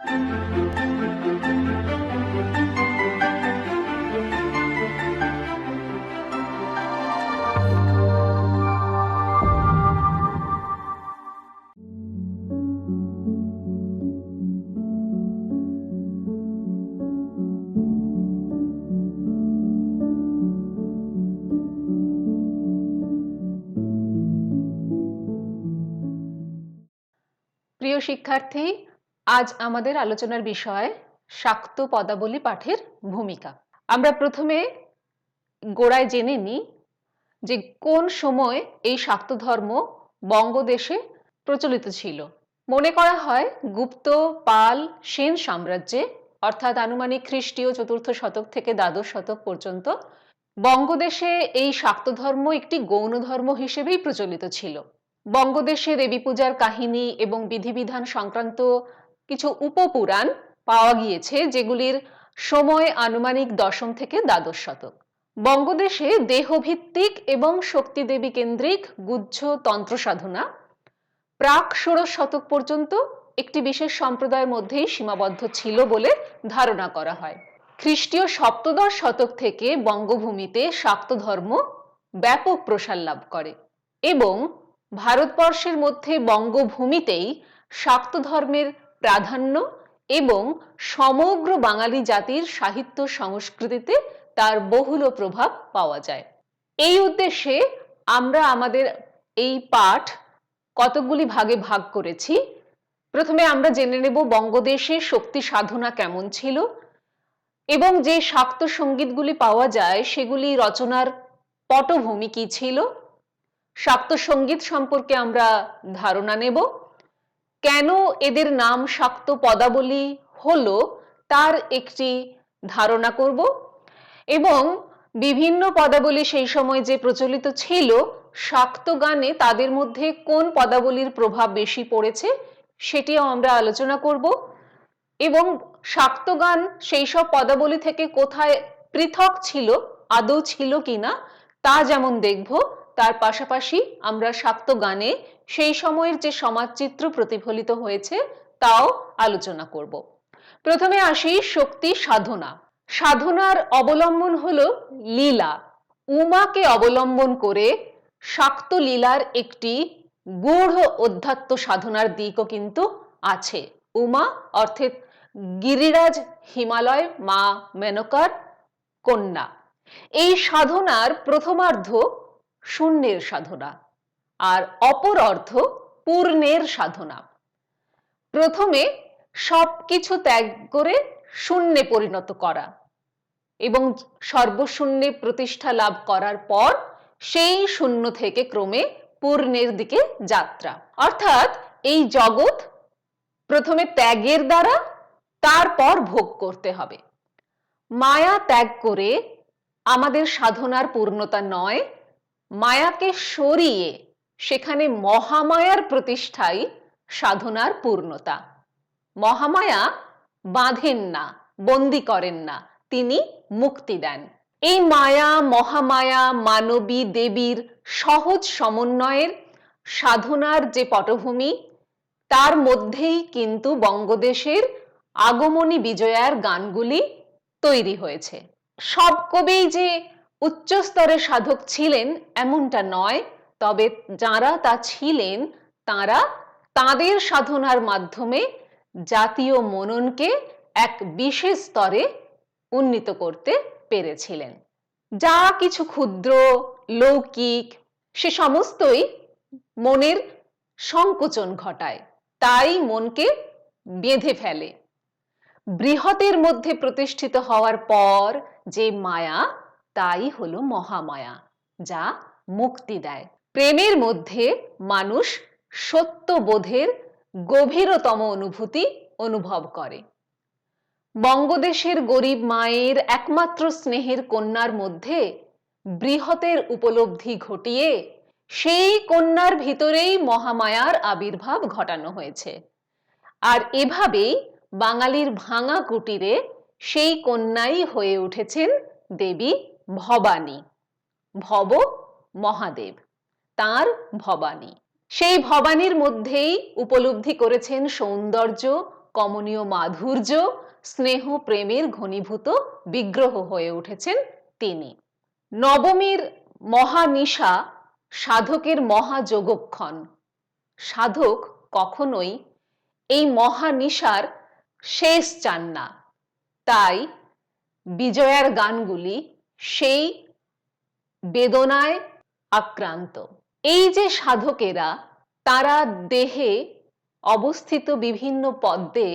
প্রিয় শিক্ষার্থী, আজ আমাদের আলোচনার বিষয় শাক্ত পদাবলী পাঠের ভূমিকা। আমরা প্রথমে গোড়ায় জেনে নিই যে কোন সময় এই শাক্ত ধর্ম বঙ্গদেশে প্রচলিত ছিল। মনে করা হয় গুপ্ত, পাল, সেন সাম্রাজ্যে অর্থাৎ আনুমানিক খ্রিস্টীয় ৪র্থ শতক থেকে দ্বাদশ শতক পর্যন্ত বঙ্গদেশে এই শাক্ত ধর্ম একটি গৌণ ধর্ম হিসেবেই প্রচলিত ছিল। বঙ্গদেশে দেবী পূজার কাহিনী এবং বিধিবিধান সংক্রান্ত কিছু উপপুরাণ পাওয়া গিয়েছে, যেগুলির সময় আনুমানিক দশম থেকে দ্বাদশ শতক। বঙ্গদেশে দেহভিত্তিক এবং শক্তিদেবী কেন্দ্রিক গুহ্য তন্ত্র সাধনা প্রাক ষোড়শ শতক পর্যন্ত একটি বিশেষ সম্প্রদায়ের মধ্যেই সীমাবদ্ধ ছিল বলে ধারণা করা হয়। খ্রিস্টীয় সপ্তদশ শতক থেকে বঙ্গভূমিতে শাক্ত ধর্ম ব্যাপক প্রসার লাভ করে এবং ভারতবর্ষের মধ্যে বঙ্গভূমিতেই শাক্ত ধর্মের প্রাধান্য এবং সমগ্র বাঙালি জাতির সাহিত্য সংস্কৃতিতে তার বহুল প্রভাব পাওয়া যায়। এই উদ্দেশ্যে আমরা আমাদের এই পাঠ কতকগুলি ভাগে ভাগ করেছি। প্রথমে আমরা জেনে নেব বঙ্গদেশে শক্তি সাধনা কেমন ছিল এবং যে শাক্ত সঙ্গীতগুলি পাওয়া যায় সেগুলি রচনার পটভূমি কি ছিল। শাক্ত সঙ্গীত সম্পর্কে আমরা ধারণা নেব, কেন এদের নাম শাক্ত পদাবলী হলো তার একটি ধারণা করব এবং বিভিন্ন পদাবলী সেই সময় যে প্রচলিত ছিল শাক্ত গানে তাদের মধ্যে কোন পদাবলীর প্রভাব বেশি পড়েছে সেটিও আমরা আলোচনা করব এবং শাক্ত গান সেই সব পদাবলী থেকে কোথায় পৃথক ছিল, আদৌ ছিল কিনা তা যেমন দেখব, তার পাশাপাশি আমরা শাক্ত গানে সেই সময়ের যে সমাজচিত্র প্রতিফলিত হয়েছে তাও আলোচনা করব। প্রথমে আসি শক্তি সাধনা। সাধনার অবলম্বন হলো লীলা। উমাকে অবলম্বন করে শাক্ত লীলার একটি গূঢ় অধ্যাত্ম সাধনার দিকও কিন্তু আছে। উমা অর্থাৎ গিরিরাজ হিমালয় মা মেনকার কন্যা। এই সাধনার প্রথমার্ধ শূন্যের সাধনা আর অপর অর্ধ পূর্ণের সাধনা। প্রথমে সবকিছু ত্যাগ করে শূন্যে পরিণত করা এবং সর্বশূন্যে প্রতিষ্ঠা লাভ করার পর সেই শূন্য থেকে ক্রমে পূর্ণের দিকে যাত্রা। অর্থাৎ এই জগৎ প্রথমে ত্যাগের দ্বারা তারপর ভোগ করতে হবে। মায়া ত্যাগ করে আমাদের সাধনার পূর্ণতা নয়, মায়াকে সরিয়ে সেখানে মহামায়ার প্রতিষ্ঠাই সাধনার পূর্ণতা। মহামায়া বাঁধেন না, বন্দী করেন না, তিনি মুক্তি দেন। এই মায়া মহামায়া মানবী দেবীর সহজ সমন্বয়ের সাধনার যে পটভূমি, তার মধ্যেই কিন্তু বঙ্গদেশের আগমনী বিজয়ার গানগুলি তৈরি হয়েছে। সব কবি যে উচ্চ স্তরের সাধক ছিলেন এমনটা নয়, তবে যারা তা ছিলেন তারা তাদের সাধনার মাধ্যমে জাতীয় মননকে এক বিশেষ স্তরে উন্নীত করতে পেরেছিলেন। যা কিছু ক্ষুদ্র লৌকিক সে সমস্তই মনের সংকোচন ঘটায়, তাই মনকে বেঁধে ফেলে। বৃহতের মধ্যে প্রতিষ্ঠিত হওয়ার পর যে মায়া, তাই হলো মহামায়া, যা মুক্তি দেয়। প্রেমের মধ্যে মানুষ সত্যবোধের গভীরতম অনুভূতি অনুভব করে। বঙ্গদেশের গরিব মায়ের একমাত্র স্নেহের কন্যার মধ্যে বৃহতের উপলব্ধি ঘটিয়ে সেই কন্যার ভিতরেই মহামায়ার আবির্ভাব ঘটানো হয়েছে। আর এভাবেই বাঙালির ভাঙা কুটিরে সেই কন্যাই হয়ে উঠেছেন দেবী ভবানী। ভব মহাদেব, তার ভবানী। সেই ভবানীর মধ্যেই উপলব্ধি করেছেন সৌন্দর্য কমনীয় মাধুর্য, স্নেহ প্রেমের ঘনীভূত বিগ্রহ হয়ে উঠেছেন তিনি। নবমীর মহানিশা সাধকের মহাযোগক্ষণ। সাধক কখনোই এই মহানিশার শেষ চান না, তাই বিজয়ার গানগুলি সেই বেদনায় আক্রান্ত। এই যে সাধকেরা, তারা দেহে অবস্থিত বিভিন্ন পদ্মে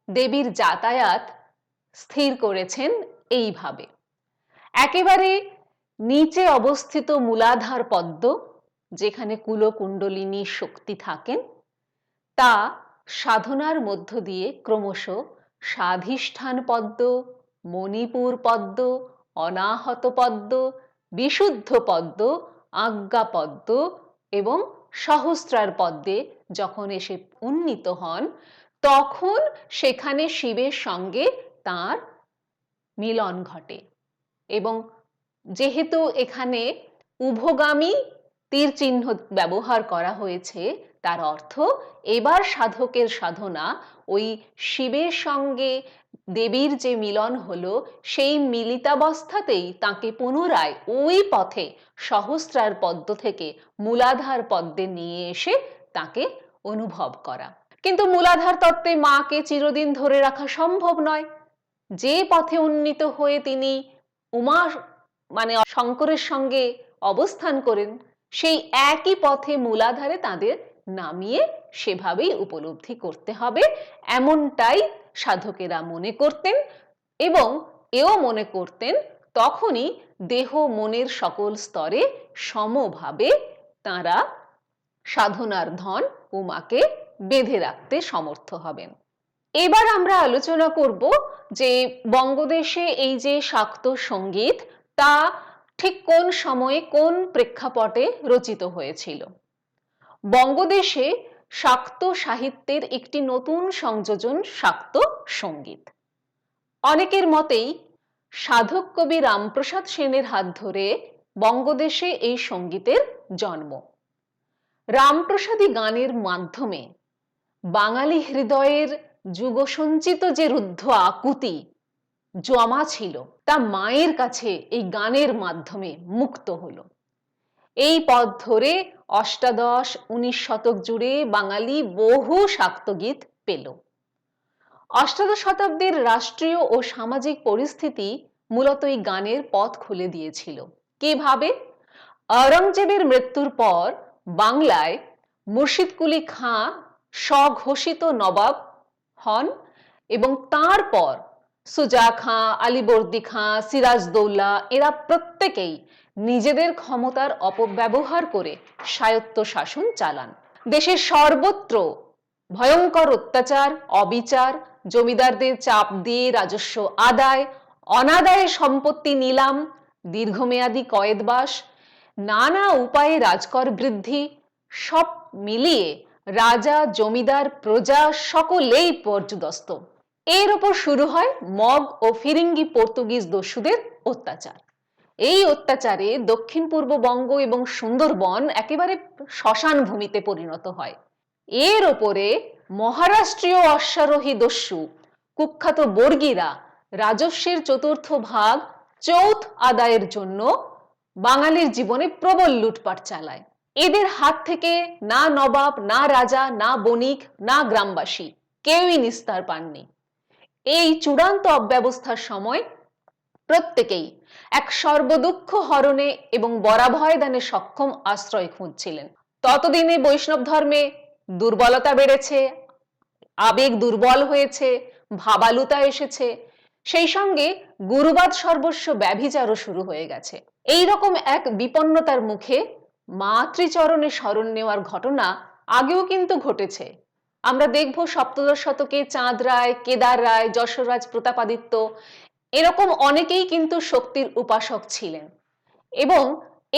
দেবীর যাতায়াত স্থির করেছেন এইভাবে। একেবারে নিচে অবস্থিত মূলাধার পদ্ম, যেখানে কুলকুণ্ডলিনী শক্তি থাকেন, তা সাধনার মধ্য দিয়ে ক্রমশ স্বাধিষ্ঠান পদ্ম, মণিপুর পদ্ম, অনাহত পদ্ম, বিশুদ্ধ পদ্ম, আজ্ঞা পদ্ম এবং সহস্রার পদ্মে যখন এসে উন্নীত হন, তখন সেখানে শিবের সঙ্গে তার মিলন ঘটে। এবং যেহেতু এখানে উভগামী তীর চিহ্ন ব্যবহার করা হয়েছে, তার অর্থ এবার সাধকের সাধনা ওই শিবের সঙ্গে দেবীর যে মিলন হলো, সেই মিলিতাবস্থাতেই তাকে পুনরায় ওই পথে সহস্রার পদ্ম থেকে মূলাধার পদ্মে নিয়ে এসে তাকে অনুভব করা। কিন্তু মূলাধার তত্ত্বে মাকে চিরদিন ধরে রাখা সম্ভব নয়। যে পথে উন্নীত হয়ে তিনি উমা মানে শঙ্করের সঙ্গে অবস্থান করেন, সেই একই পথে মূলাধারে তাদের নামিয়ে সেভাবেই উপলব্ধি করতে হবে, এমনটাই সাধকেরা মনে করতেন। এবং এও মনে করতেন তখনই দেহ মনের সকল স্তরে সমভাবে তাঁরা সাধনার ধন উমাকে বেঁধে রাখতে সমর্থ হবেন। এবার আমরা আলোচনা করব যে বঙ্গদেশে এই যে শাক্ত সঙ্গীত, তা ঠিক কোন সময়ে কোন প্রেক্ষাপটে রচিত হয়েছিল। বঙ্গদেশে শাক্ত সাহিত্যের একটি নতুন সংযোজন শাক্ত সঙ্গীত। অনেকের মতেই সাধক কবি রামপ্রসাদ সেনের হাত ধরে বঙ্গদেশে এই সঙ্গীতের জন্ম। রামপ্রসাদী গানের মাধ্যমে বাঙালি হৃদয়ের যুগসঞ্চিত যে রুদ্ধ আকুতি জমা ছিল, তা মায়ের কাছে এই গানের মাধ্যমে মুক্ত হলো। এই পথ ধরে অষ্টাদশ 19 শতক জুড়ে বাঙালি বহু শাক্তগীত পেল। অষ্টাদশ শতাব্দীর রাষ্ট্রীয় ও সামাজিক পরিস্থিতি মূলত এই গানের পথ খুলে দিয়েছিল। কিভাবে? আওরঙ্গজেবের মৃত্যুর পর বাংলায় মুর্শিদ কুলি খাঁ স্বঘোষিত নবাব হন এবং তারপর সুজা খাঁ, আলীবর্দী খাঁ, সিরাজদৌল্লা, এরা প্রত্যেকেই নিজেদের ক্ষমতার অপব্যবহার করে স্বায়ত্ত শাসন চালান। দেশের সর্বত্র ভয়ঙ্কর অত্যাচার, অবিচার, জমিদারদের চাপ দিয়ে রাজস্ব আদায়, অনাদায়ে সম্পত্তি নিলাম, দীর্ঘমেয়াদী কয়েদবাস, নানা উপায়ে রাজকর বৃদ্ধি, সব মিলিয়ে রাজা, জমিদার, প্রজা সকলেই পর্যুদস্ত। এর উপর শুরু হয় মগ ও ফিরিঙ্গি পর্তুগিজ দস্যুদের অত্যাচার। এই অত্যাচারে দক্ষিণ পূর্ব বঙ্গ এবং সুন্দরবন একেবারে শ্মশান ভূমিতে পরিণত হয়। এর ওপরে মহারাষ্ট্রীয় অশ্বারোহী দস্যু কুখ্যাত বর্গীরা রাজস্বের চতুর্থ ভাগ চৌথ আদায়ের জন্য বাঙালির জীবনে প্রবল লুটপাট চালায়। এদের হাত থেকে না নবাব, না রাজা, না বণিক, না গ্রামবাসী কেউই নিস্তার পাননি। এই চূড়ান্ত অব্যবস্থার সময় প্রত্যেকেই এক সর্বদুঃখ হরণে এবং বরাভয় দানে সক্ষম আশ্রয় খুঁজছিলেন। ততদিনে বৈষ্ণব ধর্মে দুর্বলতা বেড়েছে, আবেগ দুর্বল হয়েছে, ভাবালুতা এসেছে, সেই সঙ্গে গুরুবাদ সর্বস্ব ব্যভিচারও শুরু হয়ে গেছে। এই রকম এক বিপন্নতার মুখে মাতৃচরণে শরণ নেওয়ার ঘটনা আগেও কিন্তু ঘটেছে। আমরা দেখব সপ্তদশ শতকে চাঁদ রায়, কেদার রায়, যশোররাজ প্রতাপাদিত্য, এরকম অনেকেই কিন্তু শক্তির উপাসক ছিলেন। এবং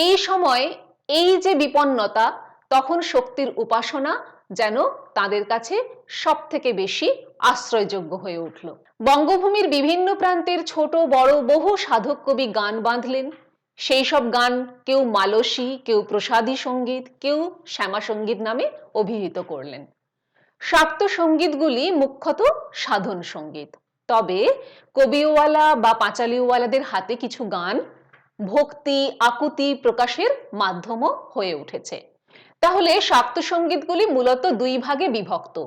এই সময় এই যে বিপন্নতা, তখন শক্তির উপাসনা যেন তাদের কাছে সব থেকে বেশি আশ্রয়যোগ্য হয়ে উঠল। বঙ্গভূমির বিভিন্ন প্রান্তের ছোট বড় বহু সাধক কবি গান বাঁধলেন। সেই সব গান কেউ মালসী, কেউ প্রসাদী সঙ্গীত, কেউ শ্যামা সঙ্গীত নামে অভিহিত করলেন। শাক্ত সঙ্গীতগুলি মুখ্যত সাধন সঙ্গীত, তবে কবিওয়ালা বা পাঁচালীওয়ালাদের হাতে কিছু গান ভক্তি আকুতি প্রকাশের মাধ্যমও হয়ে উঠেছে। তাহলে শাক্ত সঙ্গীতগুলি মূলত দুই ভাগে বিভক্ত,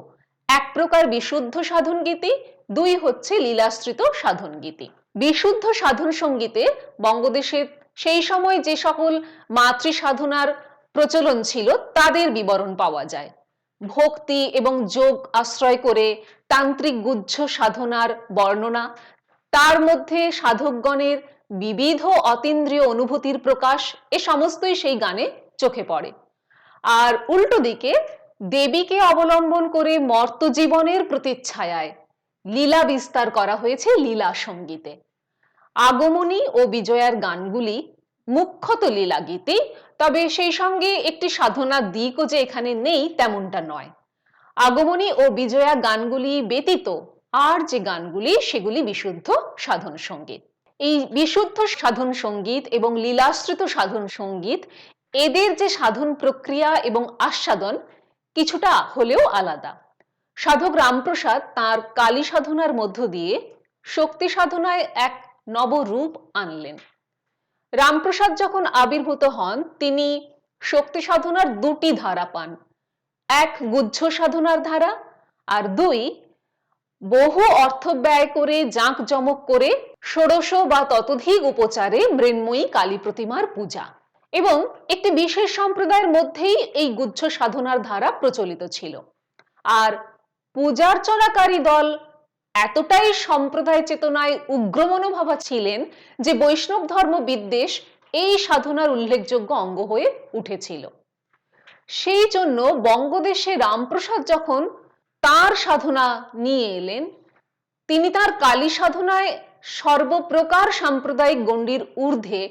এক প্রকার বিশুদ্ধ সাধন গীতি, দুই হচ্ছে লীলাশ্রিত সাধন গীতি। বিশুদ্ধ সাধন সঙ্গীতে বঙ্গদেশে সেই সময় যে সকল মাতৃ সাধনার প্রচলন ছিল তাদের বিবরণ পাওয়া যায়। ভক্তি এবং যোগ আশ্রয় করে তান্ত্রিক গুহ্য সাধনার বর্ণনা, তার মধ্যে সাধকগণের বিবিধ অতীন্দ্রিয় অনুভূতির প্রকাশ, এ সমস্তই সেই গানে চোখে পড়ে। আর উল্টো দিকে দেবীকে অবলম্বন করে মর্ত জীবনের প্রতিচ্ছায়ায় লীলা বিস্তার করা হয়েছে লীলা সঙ্গীতে। আগমনী ও বিজয়ার গানগুলি মুখ্যত লীলা গীতি, তবে সেই সঙ্গে একটি সাধনার দিকও যে এখানে নেই তেমনটা নয়। আগমনী ও বিজয়া গানগুলি ব্যতীত আর যে গানগুলি সেগুলি বিশুদ্ধ সাধন সঙ্গীত। এই বিশুদ্ধ সাধন সঙ্গীত এবং লীলাশ্রিত সাধন সঙ্গীত, এদের যে সাধন প্রক্রিয়া এবং আস্বাদন কিছুটা হলেও আলাদা। সাধক রামপ্রসাদ তাঁর কালী সাধনার মধ্য দিয়ে শক্তি সাধনায় এক নবরূপ আনলেন। রামপ্রসাদ যখন আবির্ভূত হন তিনি শক্তি সাধনার দুটি ধারা পান, এক গুহ্য সাধনার ধারা, আর দুই বহু অর্থ ব্যয় করে জাঁকজমক করে ষোড়শ বা ততোধিক উপচারে মৃন্ময়ী কালী প্রতিমার পূজা। এবং একটি বিশেষ সম্প্রদায়ের মধ্যেই এই গুহ্য সাধনার ধারা প্রচলিত ছিল। আর পূজার চলাকারী দল এতটাই সম্প্রদায় চেতনায় উগ্র মনোভাবা ছিলেন যে বৈষ্ণব ধর্ম বিদ্বেষ এই সাধনার উল্লেখযোগ্য অঙ্গ হয়ে উঠেছিল। সেই জন্য বঙ্গদেশে রামপ্রসাদ যখন তার সাধনা নিয়ে এলেন, তিনি তার কালী সাধনায় সর্বপ্রকার সাম্প্রদায়িক গণ্ডির ঊর্ধ্বে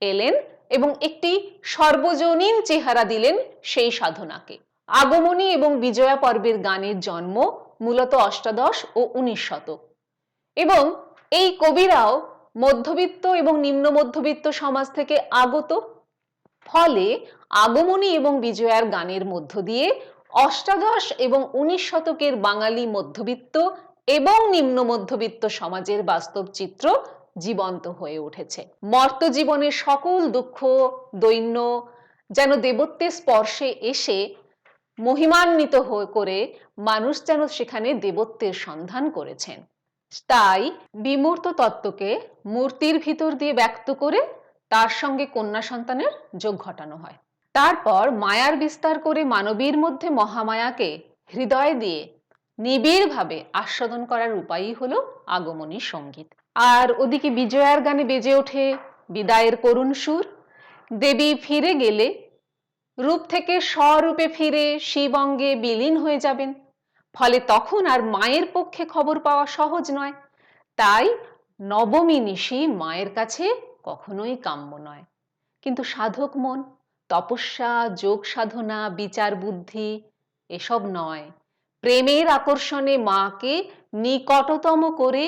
এলেন এবং একটি সর্বজনীন চেহারা দিলেন সেই সাধনাকে। আগমনী এবং বিজয়া পর্বের গানের জন্ম মূলত অষ্টাদশ ও 19 শতক, এবং এই কবিরাও মধ্যবিত্ত এবং নিম্ন মধ্যবিত্ত সমাজ থেকে আগত। ফলে আগমনী এবং বিজয়ার গানের মধ্য দিয়ে অষ্টাদশ এবং 19 শতকের বাঙালি মধ্যবিত্ত এবং নিম্ন মধ্যবিত্ত সমাজের বাস্তব চিত্র জীবন্ত হয়ে উঠেছে। মর্ত জীবনের সকল দুঃখ দৈন্য যেন দেবত্বের স্পর্শে এসে মহিমান্বিত করে মানুষ যেন সেখানে দেবত্বের সন্ধান করেছেন। তাই বিমূর্ত তত্ত্বকে মূর্তির ভিতর দিয়ে ব্যক্ত করে তার সঙ্গে কন্যা সন্তানের যোগ ঘটানো হয়। তারপর মায়ার বিস্তার করে মানবীর মধ্যে মহামায়াকে হৃদয় দিয়ে নিবিড়ভাবে আস্বাদন করার উপায়ই হলো আগমনী সঙ্গীত। আর ওদিকে বিজয়ার গানে বেজে ওঠে বিদায়ের করুণ সুর। দেবী ফিরে গেলে রূপ থেকে স্বরূপে ফিরে শিবঙ্গে বিলীন হয়ে যাবেন, ফলে তখন আর মায়ের পক্ষে খবর পাওয়া সহজ নয়। তাই নবমী নিশি মায়ের কাছে কখনোই কাম্য নয়। কিন্তু সাধক মন তপস্যা যোগ সাধনা বিচার বুদ্ধি এসব নয়, প্রেমের আকর্ষণে মাকে নিকটতম করে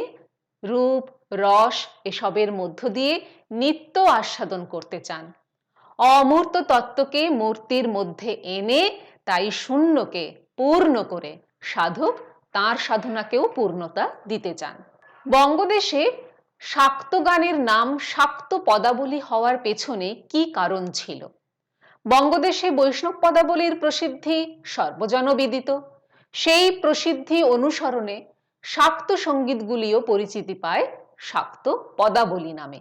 রূপ রস এসবের মধ্য দিয়ে নিত্য আস্বাদন করতে চান। অমূর্ত তত্ত্বকে মূর্তির মধ্যে এনে তাই শূন্যকে পূর্ণ করে সাধক তাঁর সাধনাকেও পূর্ণতা দিতে চান। বঙ্গদেশে শাক্ত গানের নাম শাক্ত পদাবলী হওয়ার পেছনে কি কারণ ছিল? বঙ্গদেশে বৈষ্ণব পদাবলীর প্রসিদ্ধি সর্বজনবিদিত। সেই প্রসিদ্ধি অনুসরণে শাক্ত সঙ্গীতগুলিও পরিচিতি পায় শাক্ত পদাবলী নামে।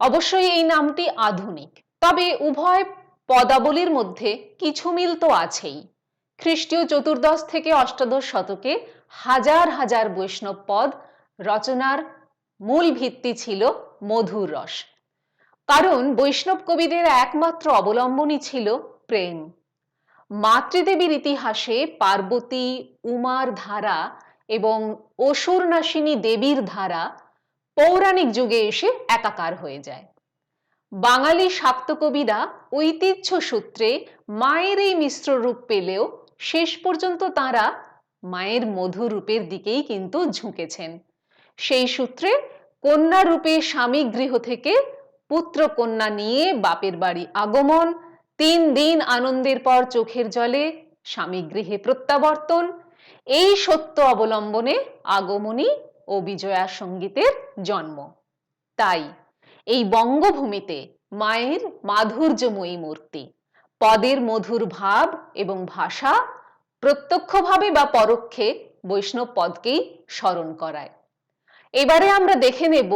অবশ্যই এই নামটি আধুনিক, তবে উভয় পদাবলীর মধ্যে কিছু মিল তো আছেই। খ্রিস্টীয় চতুর্দশ থেকে অষ্টাদশ শতকে হাজার হাজার বৈষ্ণব পদ রচনার মূল ভিত্তি ছিল মধুর রস, কারণ বৈষ্ণব কবিদের একমাত্র অবলম্বনই ছিল প্রেম। মাতৃদেবীর ইতিহাসে পার্বতী উমার ধারা এবং অসুরনাশিনী দেবীর ধারা পৌরাণিক যুগে এসে একাকার হয়ে যায়। বাঙালি শাক্ত কবিরা ঐতিহ্য সূত্রে মায়ের এই মিশ্র রূপ পেলেও শেষ পর্যন্ত তাঁরা মায়ের মধুর রূপের দিকেই কিন্তু ঝুঁকেছেন। সেই সূত্রে কন্যা রূপে স্বামী গৃহ থেকে পুত্র কন্যা নিয়ে বাপের বাড়ি আগমন, 3 দিন আনন্দের পর চোখের জলে স্বামী গৃহে প্রত্যাবর্তন, এই সত্য অবলম্বনে আগমনী ও বিজয়া সঙ্গীতের জন্ম। তাই এই বঙ্গভূমিতে মায়ের মাধুর্যময়ী মূর্তি, পদের মধুর ভাব এবং ভাষা প্রত্যক্ষভাবে বা পরোক্ষে বৈষ্ণব পদকেই স্মরণ করায়। এবারে আমরা দেখে নেব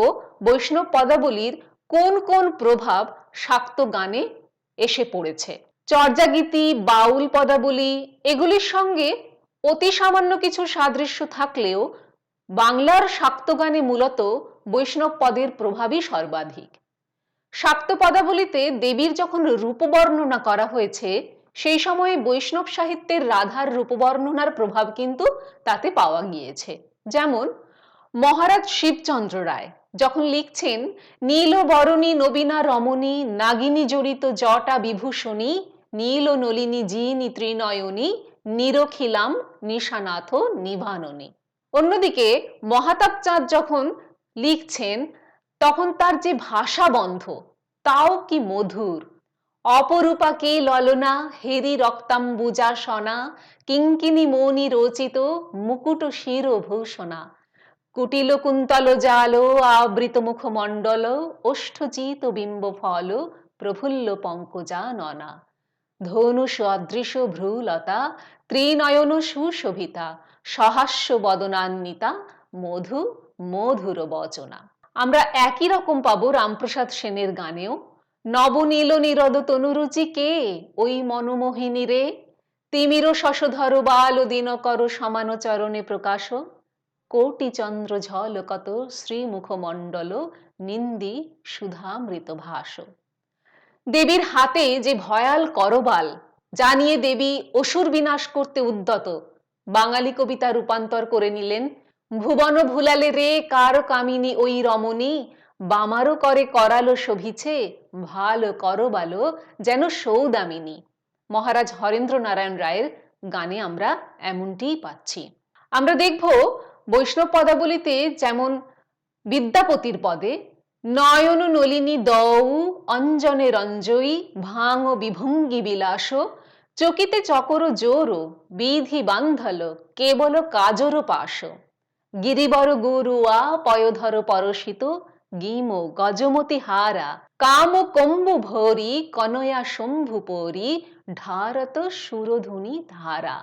বৈষ্ণব পদাবলীর কোন কোন প্রভাব শাক্ত গানে এসে পড়েছে। চর্যাগীতি, বাউল পদাবলী এগুলির সঙ্গে অতি সামান্য কিছু সাদৃশ্য থাকলেও বাংলার শাক্ত গানে মূলত বৈষ্ণব পদের প্রভাবই সর্বাধিক। শাক্ত পদাবলীতে দেবীর যখন রূপবর্ণনা করা হয়েছে, সেই সময়ে বৈষ্ণব সাহিত্যের রাধার রূপবর্ণনার প্রভাব কিন্তু তাতে পাওয়া গিয়েছে। যেমন মহারাজ শিবচন্দ্র রায় যখন লিখছেন, নীল বরণী নবীনা রমণী নাগিনী জড়িত জটা বিভূষণী নীল নলিনী জিনী ত্রিনয়নী নিরখিলাম নিশানাথ নিভাননী। অন্যদিকে মহাতাব চাঁদ যখন লিখছেন, তখন তার যে ভাষাবন্ধ তাও কি মধুর। অপরূপা কে ললনা হেরি রক্তাম্বুজা সনা কিঙ্কিনী মৌনি রচিত মুকুট শির ভূষণা কুটিল কুন্তল জাল আবৃত মুখমণ্ডল ওষ্ঠচিত বিম্ব ফল প্রফুল্ল পঙ্কজা ননা ধনু সদৃশ ভ্রুলতা ত্রিনয়ন সুশোভিতা সহাস্য বদনান্বিতা মধু মধুর বচনা। আমরা একই রকম পাবো রামপ্রসাদ সেনের গানেও। নবনীল নিরদ তনুরুচি কে ওই মনোমোহিনী রে তিমির শশধর বাল দিনকর সমান চরণে প্রকাশ কোটি চন্দ্র ঝল কত শ্রীমুখমণ্ডল নিন্দি সুধামৃত ভাস। দেবীর হাতে যে ভয়াল করবাল, যা নিয়ে দেবী অসুর বিনাশ করতে উদ্যত, বাঙালি কবিতা রূপান্তর করে নিলেন, ভুবন ভুলালে রে কার কামিনী ওই রমণী বামারও করে করালো শোভিছে ভালো করবালো যেন সৌদামিনী। মহারাজ হরেন্দ্র নারায়ণ রায়ের গানে আমরা এমনটিই পাচ্ছি। আমরা দেখব বৈষ্ণব পদাবলীতে যেমন বিদ্যাপতির পদে নয়ন নলিনী দৌ অঞ্জনে রঞ্জয়ী ভাঙ বিভঙ্গি বিলাস চকিতে চকর জোর বিধি বান্ধল কেবল কাজর পাশ গিরিবর গুরুয়া পয়োধর পরশিত গিম গজমতি হারা কাম কম্বু ভরি কনয়া শম্ভু পরি ঢারত সুরধুনি ধারা।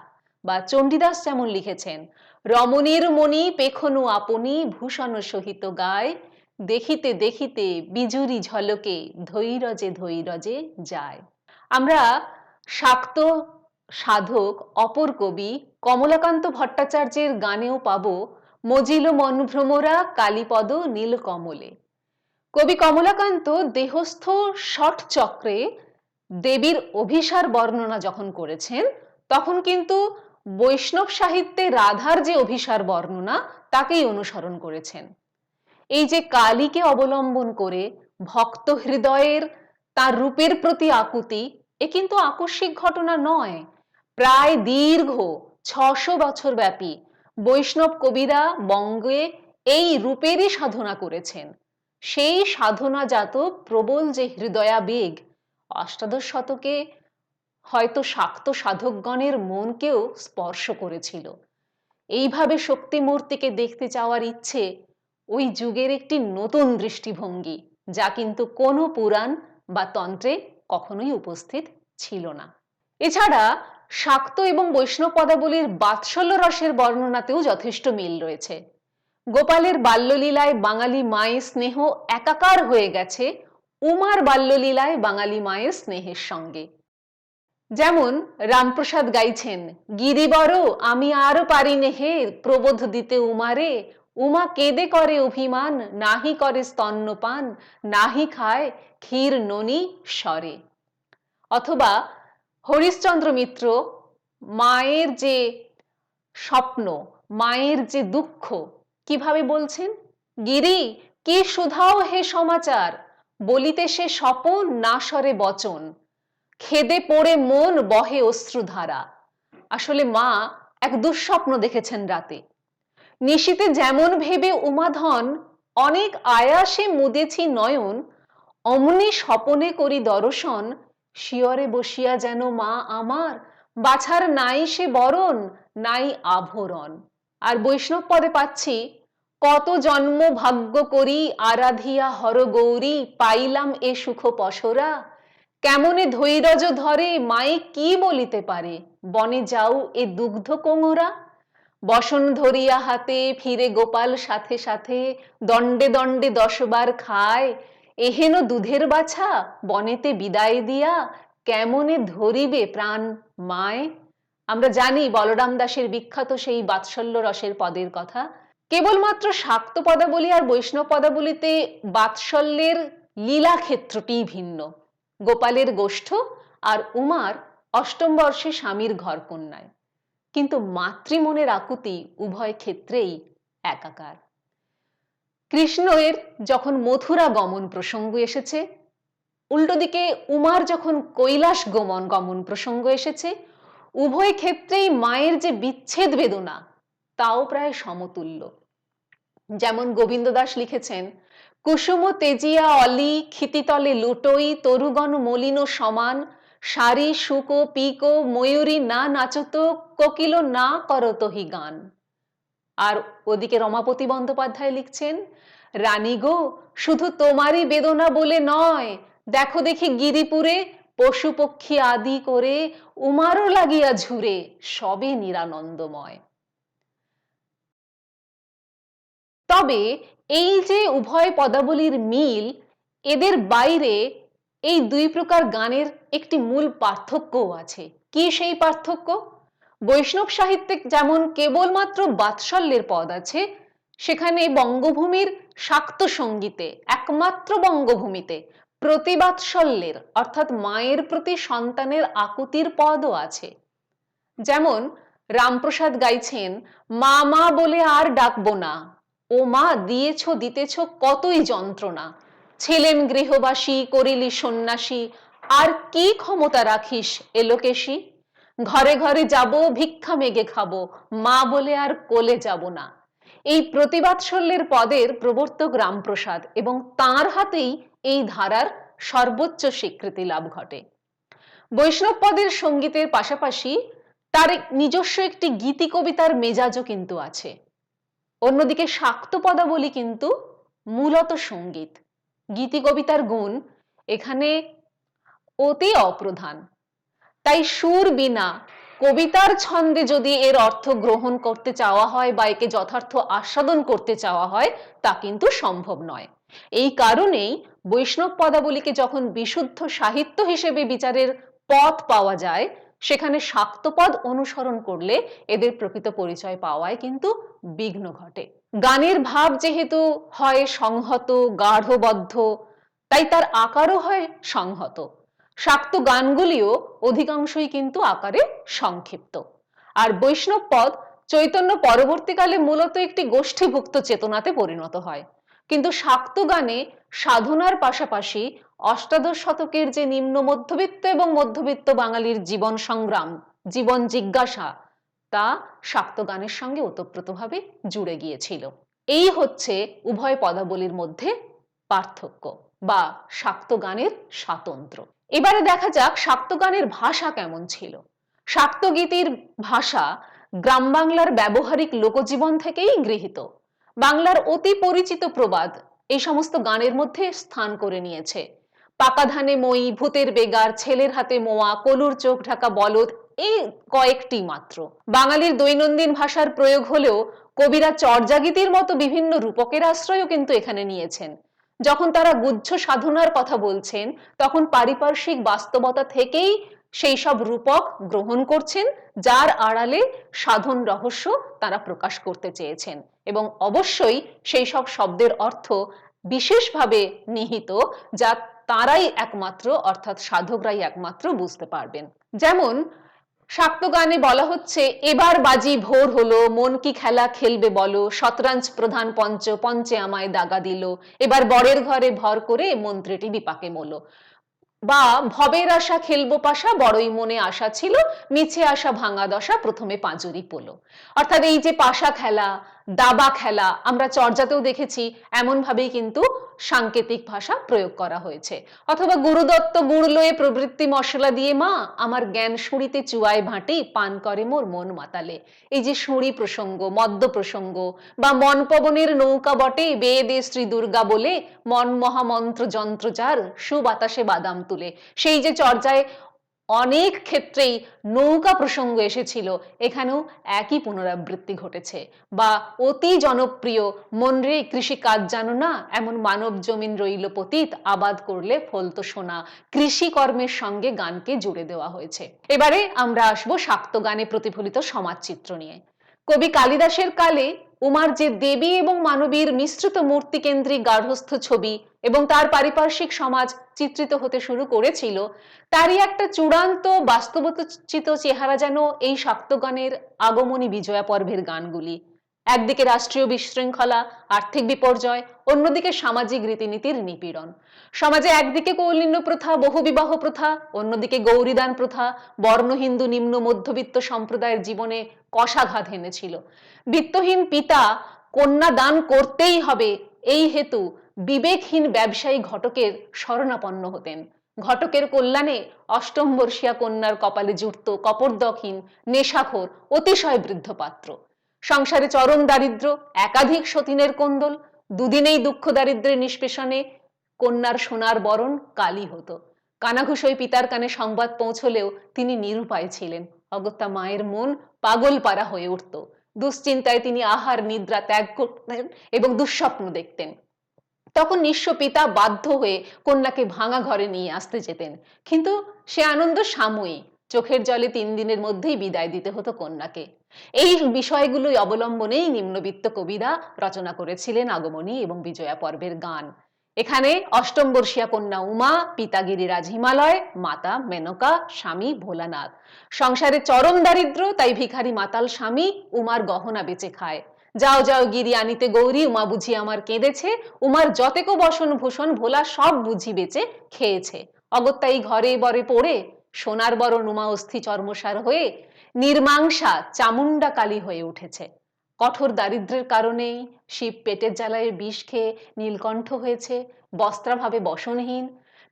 বা চণ্ডীদাস যেমন লিখেছেন, রমণীর মণি পেখনু আপনি ভূষণ সহিত গায় দেখিতে দেখিতে বিজুরি ঝলকে ধৈরজে ধৈরজে যায়। আমরা শাক্ত সাধক অপর কবি কমলাকান্ত ভট্টাচার্যের গানেও পাব মজিল মনভ্রমরা কালীপদ নীল কমলে। কবি কমলাকান্ত দেহস্থ ষট চক্রে দেবীর অভিসার বর্ণনা যখন করেছেন, তখন কিন্তু বৈষ্ণব সাহিত্যে রাধার যে অভিসার বর্ণনা তাকেই অনুসরণ করেছেন। এই যে কালীকে অবলম্বন করে ভক্ত হৃদয়ের তার রূপের প্রতি আকুতি, এ কিন্তু আকস্মিক ঘটনা নয়। প্রায় দীর্ঘ 600 বছর ব্যাপী বৈষ্ণব কবিরা বঙ্গে এই রূপেরই সাধনা করেছেন। সেই সাধনাজাত প্রবল যে হৃদয়াবেগ অষ্টাদশ শতকে হয়তো শাক্ত সাধকগণের মনকেও স্পর্শ করেছিল। এইভাবে শক্তিমূর্তিকে দেখতে চাওয়ার ইচ্ছে ওই যুগের একটি নতুন দৃষ্টিভঙ্গি, যা কিন্তু কোনো পুরাণ বা তন্ত্রে কখনোই উপস্থিত ছিল না। এছাড়া শাক্ত এবং বৈষ্ণব পদাবলীর বাৎসল্য রসের বর্ণনাতেও যথেষ্ট মিল রয়েছে। গোপালের বাল্যলীলায় বাঙালি মায়ের স্নেহ একাকার হয়ে গেছে উমার বাল্যলীলায় বাঙালি মায়ের স্নেহের সঙ্গে। যেমন রামপ্রসাদ গাইছেন, গিরিবর আমি আরো পারি নেহে প্রবোধ দিতে উমারে উমা কেঁদে করে অভিমান নাহি করে স্তন্যপান নাহি খায় ক্ষীর ননি স্বরে। অথবা হরিশ্চন্দ্র মিত্র মায়ের যে স্বপ্ন, মায়ের যে দুঃখ কিভাবে বলছেন, গিরি কি সুধাও হে সমাচার বলিতে সে স্বপন না সরে বচন খেদে পড়ে মন বহে অশ্রুধারা। আসলে মা এক দুঃস্বপ্ন দেখেছেন রাতে। নিশীতে যেমন ভেবে উমাধন অনেক আয়াসে মুদেছি নয়ন অমনি স্বপনে করি দর্শন শিয়রে বসিয়া যেন মা আমার বাছার নাই সে বরণ, নাই আভরণ। আর বৈষ্ণব পদে পাচ্ছি, কত জন্ম ভাগ্য করি আরাধিয়া হর গৌরী, পাইলাম এ সুখ পসরা, কেমনে ধৈর্য ধরে মায়ে কি বলিতে পারে, বনে যাও এ দুগ্ধ কোঙরা। বসন ধরিয়া হাতে ফিরে গোপাল সাথে সাথে, দণ্ডে দণ্ডে 10 বার খায়, এহেন দুধের বাছা বনেতে বিদায় দিয়া, কেমনে ধরিবে প্রাণ মায়। আমরা জানি বলরাম দাসের বিখ্যাত সেই বাৎসল্য রসের পদের কথা। কেবলমাত্র শাক্ত পদাবলী আর বৈষ্ণব পদাবলীতে বাৎসল্যের লীলা ক্ষেত্রটিই ভিন্ন। গোপালের গোষ্ঠ আর উমার অষ্টম বর্ষে স্বামীর ঘরকন্যায়, কিন্তু মাতৃমনের আকুতি উভয় ক্ষেত্রেই একাকার। কৃষ্ণের যখন মথুরা গমন প্রসঙ্গ এসেছে, উল্টো দিকে উমার যখন কৈলাস গমন প্রসঙ্গ এসেছে, উভয় ক্ষেত্রেই মায়ের যে বিচ্ছেদ বেদনা তাও প্রায় সমতুল্য। যেমন গোবিন্দ দাস লিখেছেন, কুসুম তেজিয়া অলি ক্ষিতিতলে লুটোই, তরুগণ মলিন সমান, সারি শুক পিক ময়ূরী না নাচত, কোকিল না করত হি গান। আর ওদিকে রমাপতি বন্দ্যোপাধ্যায় লিখছেন, রানী গো শুধু তোমারই বেদনা বলে নয়, দেখো দেখি গিরিপুরে পশু পক্ষী আদি করে, উমারও লাগিয়া ঝুরে সবে নিরানন্দময়। তবে এই যে উভয় পদাবলীর মিল, এদের বাইরে এই দুই প্রকার গানের একটি মূল পার্থক্যও আছে। কি সেই পার্থক্য? বৈষ্ণব সাহিত্যে যেমন কেবলমাত্র বাৎসল্যের পদ আছে, সেখানে বঙ্গভূমির শাক্ত সঙ্গীতে, একমাত্র বঙ্গভূমিতে প্রতিবাৎসল্যের অর্থাৎ মায়ের প্রতি সন্তানের আকুতির পদও আছে। যেমন রামপ্রসাদ গাইছেন, মা মা বলে আর ডাকবো না, ও মা দিয়েছ দিতেছ কতই যন্ত্রণা, ছিলেন গৃহবাসী করিলি সন্ন্যাসী, আর কি ক্ষমতা রাখিস এলোকেশী, ঘরে ঘরে যাব ভিক্ষা মেগে খাবো, মা বলে আর কোলে যাব না। এই প্রতিবাৎসল্যের পদের প্রবর্তক রামপ্রসাদ, এবং তাঁর হাতেই এই ধারার সর্বোচ্চ স্বীকৃতি লাভ ঘটে। বৈষ্ণব পদের সঙ্গীতের পাশাপাশি তার নিজস্ব একটি গীতি কবিতার মেজাজও কিন্তু আছে। অন্যদিকে শাক্ত পদাবলী কিন্তু মূলত সঙ্গীত, গীতি কবিতার গুণ এখানে অতি অপ্রধান। তাই সুর বিনা কবিতার ছন্দে যদি এর অর্থ গ্রহণ করতে চাওয়া হয় বা একে যথার্থ আস্বাদন করতে চাওয়া হয়, তা কিন্তু সম্ভব নয়। এই কারণেই বৈষ্ণব পদাবলীকে যখন বিশুদ্ধ সাহিত্য হিসেবে বিচারের পথ পাওয়া যায়, সেখানে শাক্তপদ অনুসরণ করলে এদের প্রকৃত পরিচয় পাওয়ায় কিন্তু বিঘ্ন ঘটে। গানের ভাব যেহেতু হয় সংহত গাঢ়বদ্ধ, তাই তার আকারও হয় সংহত। শাক্ত গানগুলিও অধিকাংশই কিন্তু আকারে সংক্ষিপ্ত। আর বৈষ্ণব পদ চৈতন্য পরবর্তীকালে মূলত একটি গোষ্ঠীভুক্ত চেতনাতে পরিণত হয়। কিন্তু শাক্ত গানে সাধনার পাশাপাশি অষ্টাদশ শতকের যে নিম্ন মধ্যবিত্ত এবং মধ্যবিত্ত বাঙালির জীবন সংগ্রাম, জীবন জিজ্ঞাসা, তা শাক্ত গানের সঙ্গে ওতপ্রোতভাবে জুড়ে গিয়েছিল। এই হচ্ছে উভয় পদাবলীর মধ্যে পার্থক্য বা শাক্ত গানের স্বাতন্ত্র্য। এবারে দেখা যাক শাক্ত গানের ভাষা কেমন ছিল। শাক্ত গীতির ভাষা গ্রাম বাংলার ব্যবহারিক লোকজীবন থেকেই গৃহীত। বাংলার অতি পরিচিত প্রবাদ এই সমস্ত গানের মধ্যে স্থান করে নিয়েছে। পাকা ধানে মই, ভূতের বেগার, ছেলের হাতে মোয়া, কলুর চোখ ঢাকা বলদ, এই কয়েকটি মাত্র। বাঙালির দৈনন্দিন ভাষার প্রয়োগ হলেও কবিরা চর্যাগীতির মতো বিভিন্ন রূপকের আশ্রয়ও কিন্তু এখানে নিয়েছেন। যখন তারা গুহ্য সাধনার কথা বলছেন, তখন পারিপার্শ্বিক বাস্তবতা থেকেই সেই সব রূপক গ্রহণ করছেন, যার আড়ালে সাধন রহস্য তারা প্রকাশ করতে চেয়েছেন। এবং অবশ্যই সেই সব শব্দের অর্থ বিশেষভাবে নিহিত, যা তারাই একমাত্র অর্থাৎ সাধকরাই একমাত্র বুঝতে পারবেন। যেমন শাক্ত গানে বলা হচ্ছে, এবার বাজি ভোর হলো, মন কি খেলা খেলবে বলো, শতরঞ্জ প্রধান পঞ্চ, পঞ্চে আমায় দাগা দিল, এবার বরের ঘরে ভর করে মন্ত্রীটি বিপাকে মোলো। বা ভবের আশা খেলবো পাশা, বড়ই মনে আশা ছিল, মিছে আশা ভাঙা দশা, প্রথমে পাঁজরি পোলো। অর্থাৎ এই যে পাশা খেলা, দাবা খেলা আমরা চর্যাতেও দেখেছি, এমন ভাবেই কিন্তু সাংকেতিক ভাষা প্রয়োগ করা হয়েছে। অথবা গুরুদত্ত গুড় লয়ে প্রবৃত্তি মশলা দিয়ে মা, আমার জ্ঞান শুঁড়িতে চুয়ায় ভাঁটি, পান করে মোর মন মাতালে। এই যে শুঁড়ি প্রসঙ্গ, মদ্য প্রসঙ্গ, বা মন পবনের নৌকা বটে, বেদে শ্রী দুর্গা বলে, মন মহামন্ত্র যন্ত্রচার, সুবাতাসে বাদাম তুলে। সেই যে চর্যায় অনেক ক্ষেত্রেই নৌকা প্রসঙ্গ এসেছিল, এখানেও একই পুনরাবৃত্তি ঘটেছে। বা অতি জনপ্রিয় মন রে কৃষি কাজ জানো না, এমন মানব জমিন রইল পতিত, আবাদ করলে ফলতো সোনা। কৃষি কর্মের সঙ্গে গানকে জুড়ে দেওয়া হয়েছে। এবারে আমরা আসবো শাক্ত গানে প্রতিফলিত সমাজচিত্র নিয়ে। কবি কালিদাসের কালে উমার যে দেবী এবং মানবীর মিশ্রিত মূর্তিকেন্দ্রিক গার্হস্থ্য ছবি এবং তার পারিপার্শ্বিক সমাজ চিত্রিত হতে শুরু করেছিল, তারই একটা চূড়ান্ত বাস্তবচিত চেহারা যেন এই শাক্তগানের আগমনী বিজয়া পর্বের গানগুলি। একদিকে রাষ্ট্রীয় বিশৃঙ্খলা, আর্থিক বিপর্যয়, অন্যদিকে সামাজিক রীতিনীতির নিপীড়ন। সমাজে একদিকে কৌলিন্য প্রথা, বহুবিবাহ প্রথা, অন্যদিকে গৌরীদান প্রথা বর্ণ হিন্দু নিম্ন মধ্যবিত্ত সম্প্রদায়ের জীবনে কষাঘাত এনেছিল। বিত্তহীন পিতা কন্যা দান করতেই হবে এই হেতু বিবেকহীন ব্যবসায়ী ঘটকের শরণাপন্ন হতেন। ঘটকের কল্যাণে অষ্টম বর্ষীয়া কন্যার কপালে জুটত কপর্দকহীন নেশাখোর অতিশয় বৃদ্ধ পাত্র। সংসারে চরম দারিদ্র, একাধিক সতীনের কোন্দল, দুদিনেই দুঃখ দারিদ্রের নিষ্পেষণে কন্যার সোনার বরণ কালি হতো। কানাঘুষোয় পিতার কানে সংবাদ পৌঁছলেও তিনি নিরুপায় ছিলেন। অগত্যা মায়ের মন পাগল পারা হয়ে উঠত। দুশ্চিন্তায় তিনি আহার নিদ্রা ত্যাগ করতেন এবং দুঃস্বপ্ন দেখতেন। তখন নিঃস্ব পিতা বাধ্য হয়ে কন্যাকে ভাঙা ঘরে নিয়ে আসতে যেতেন, কিন্তু সে আনন্দ সাময়িক। চোখের জলে 3 দিনের মধ্যেই বিদায় দিতে হতো কন্যাকে। এই বিষয়গুলোই অবলম্বনেই নিম্নবিত্ত কবিরা রচনা করেছিলেন আগমনী এবং বিজয়া পর্বের গান। এখানে অষ্টম বর্ষীয়া কন্যা উমা, পিতা গিরিরাজ হিমালয়, মাতা মেনকা, স্বামী ভোলানাথ। সংসারে চরম দারিদ্র, তাই ভিখারি মাতাল স্বামী উমার গহনা বেচে খায়। যাও যাও গিরি আনিতে গৌরী, উমা বুঝি আমার কেঁদেছে, উমার যতেক বসন ভূষণ ভোলা সব বুঝি বেচে খেয়েছে। অগত্যা এই ঘরে বরে পড়ে সোনার বরণ উমা অস্থি চর্মসার হয়ে নির্মাংসা চামুন্ডা কালী হয়ে উঠেছে। কঠোর দারিদ্রের কারণেই শিব পেটের জ্বালায় বিষ খেয়ে নীলকণ্ঠ হয়েছে, বস্ত্রাভাবে বসনহীন।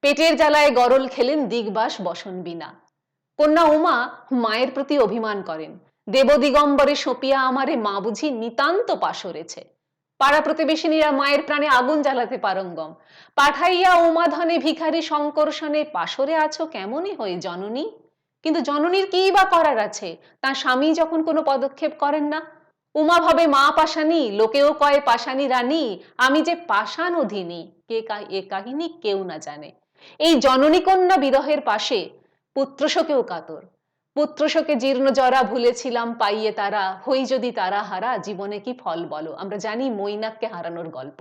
পেটের জ্বালায় গরল খেলেন দিগবাস বসন বিনা। কন্যা উমা মায়ের প্রতি অভিমান করেন। দেব দিগম্বরে সপিয়া আমারে মা বুঝি নিতান্ত পাশরেছে। পাড়া প্রতিবেশিনীরা মায়ের প্রাণে আগুন জ্বালাতে পারঙ্গম। পাঠাইয়া উমাধনে ভিখারি শঙ্কর্ষণে, পাশরে আছো কেমনই হয়ে জননী। কিন্তু জননীর কি বা করার আছে, তার স্বামী যখন কোনো পদক্ষেপ করেন না। উমা ভাবে মা পাশানি, লোকেও কয় পাশানি রানী, আমি যে পাষাণ অধীনী, এ কাহিনী কেউ না জানে। এই জননী কন্যা বিরহের পাশে পুত্রশোকেও কাতর। পুত্রশোকে জীর্ণ জরা ভুলেছিলাম পাইয়ে তারা, হই যদি তারা হারা, জীবনে কি ফল বলো। আমরা জানি মৈনাককে হারানোর গল্প।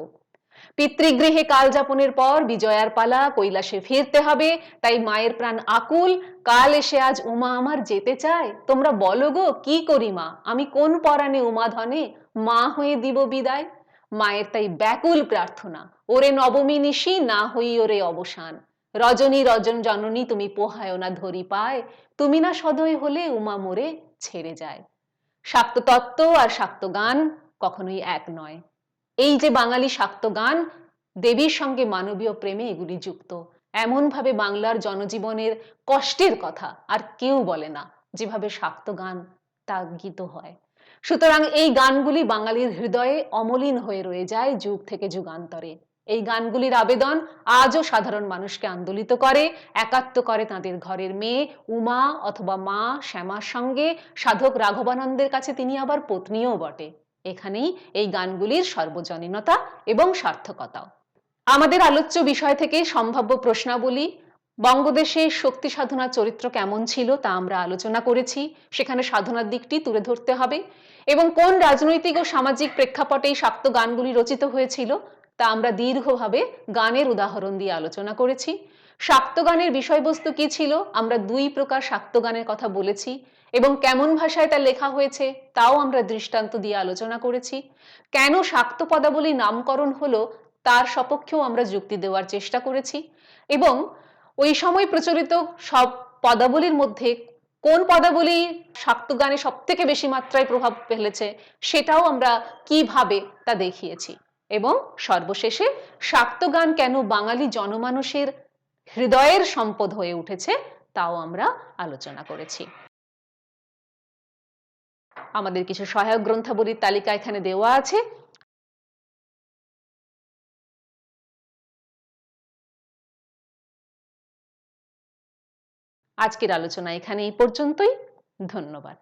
পিতৃগৃহে কাল যাপনের পর বিজয়ার পালা, কৈলাসে ফিরতে হবে, তাই মায়ের প্রাণ আকুল। কাল এসে আজ উমা আমার যেতে চায়, তোমরা বলো গো কি করি মা, আমি কোন পরাণে উমা ধনে মা হয়ে দিব বিদায়। মায়ের তাই ব্যাকুল প্রার্থনা, ওরে নবমী নিশি না হই ওরে অবসান, রজনী রজন জননী তুমি পোহায় না ধরি পায়, তুমি না সদয় হলে উমা মোরে ছেড়ে যায়। শাক্ত তত্ত্ব আর শাক্ত গান কখনোই এক নয়। এই যে বাঙালি শাক্ত গান, দেবীর সঙ্গে মানবীয় প্রেমে এগুলি যুক্ত। এমন ভাবে বাংলার জনজীবনের কষ্টের কথা আর কেউ বলে না, যেভাবে শাক্ত গান তাগিত হয়। সুতরাং এই গানগুলি বাঙালির হৃদয়ে অমলিন হয়ে রয়ে যায় যুগ থেকে যুগান্তরে। এই গানগুলির আবেদন আজও সাধারণ মানুষকে আন্দোলিত করে, একাত্ম করে তাদের ঘরের মেয়ে উমা অথবা মা শ্যামার সঙ্গে। সাধক রাঘবানন্দের কাছে তিনি আবার পত্নীও বটে। এখানেই এই গানগুলির সর্বজনীনতা এবং সার্থকতাও। আমাদের আলোচ্য বিষয় থেকে সম্ভাব্য প্রশ্নাবলী, বঙ্গদেশে শক্তি সাধনার চরিত্র কেমন ছিল তা আমরা আলোচনা করেছি। সেখানে সাধনার দিকটি তুলে ধরতে হবে এবং কোন রাজনৈতিক ও সামাজিক প্রেক্ষাপটে এই শাক্ত গানগুলি রচিত হয়েছিল তা আমরা দীর্ঘভাবে গানের উদাহরণ দিয়ে আলোচনা করেছি। শাক্ত গানের বিষয়বস্তু কি ছিল, আমরা 2 প্রকার শাক্ত গানের কথা বলেছি এবং কেমন ভাষায় তা লেখা হয়েছে তাও আমরা দৃষ্টান্ত দিয়ে আলোচনা করেছি। কেন শাক্ত পদাবলী নামকরণ হলো তার সপক্ষেও আমরা যুক্তি দেওয়ার চেষ্টা করেছি এবং ওই সময় প্রচলিত সব পদাবলীর মধ্যে কোন পদাবলী শাক্ত গানে সব থেকে বেশি মাত্রায় প্রভাব ফেলেছে সেটাও আমরা কিভাবে তা দেখিয়েছি। এবং সর্বশেষে শাক্ত গান কেন বাঙালি জনমানুষের হৃদয়ের সম্পদ হয়ে উঠেছে তাও আমরা আলোচনা করেছি। আমাদের কিছু সহায়ক গ্রন্থাবলীর তালিকা এখানে দেওয়া আছে। আজকের আলোচনা এখানে এই পর্যন্তই। ধন্যবাদ।